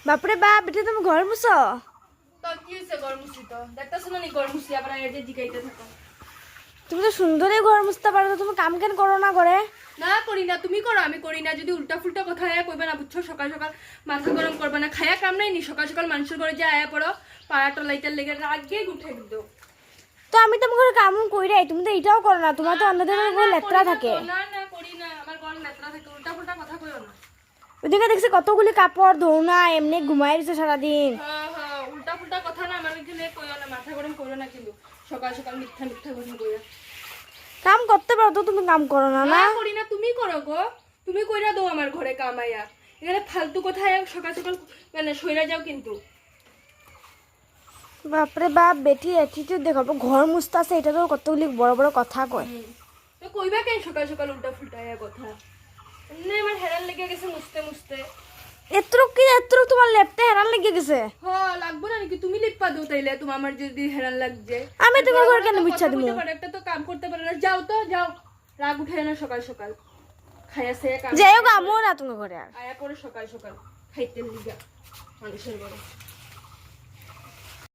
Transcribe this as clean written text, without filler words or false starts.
বাপরে বাপ, এটা তুমি ঘর মুছো? তো কি হইছে ঘর মুছি তো দেখতাছ না নি ঘর মুছি আবার এতে জিগাইতে থাকো। তুমি তো সুন্দরই ঘর মুছতে পারো, তো তুমি কাম কেন করো না করে? না করি না, তুমি করো আমি করি না। যদি উল্টা ফুলটা কথা আয়া কইবা না বুঝছো, সকাল সকাল মাথা গরম করবা না। খায়া কাম নাই নি, সকাল সকাল মানুষের ঘরে যে আয়া পড়ো পাড়া টলাইটার লেগে রাগে উঠে দিও। তো আমি তোমার ঘরে কাম কইরাই, তুমি তো এটাও করো না। তোমার তো অন্যদের ঘরে লেত্রা থাকে। না না করি না, আমার ঘর নেত্রা থাকে। উল্টা ফুলটা কথা কইও না। ওদিকে দেখছি কতগুলি কাপড় ধোও না, এমনি ঘুমাই দিছে সারাদিন। হ্যাঁ হ্যাঁ, উল্টা ফুলটা কথা না আমার এখানে কইও না, মাথা গরম করো না কিন্তু সকাল সকাল মিথ্যা মিথ্যা কথা কইয়া। কাম করতে পারো তো, তুমি কাম করো না। না না করি না, তুমি করো গো। তুমি কইরা দাও আমার ঘরে কামাইয়া। এখানে ফালতু কথা সকাল সকাল মানে সইরা যাও কিন্তু। বাপরে বাপ, বেটি অ্যাটিটিউড দেখাবো। ঘর মুছতে আছে, এটা তো কতগুলি বড় বড় কথা কয়। তো কইবা কেন সকাল সকাল উল্টা ফুলটা কথা? এমনি আমার হেরান লেগে গেছে মুছতে মুছতে। এত্র তোমার লেপতে হেরান লেগে গেছে। হ্যাঁ লাগবো না নাকি? তুমি লিপা দাও তাইলে, তোমার আমার যদি হেরান লাগছে। আমি তোমার ঘর কেন মুছা দিব? একটা তো কাম করতে পারে না। যাও তো যাও, রাগ উঠে না সকাল সকাল। খাইয়া সে কাম যাই হোক, আমো না তোমার ঘরে আর। আয়া পরে সকাল সকাল খাইতে লিগা মানুষের ঘরে।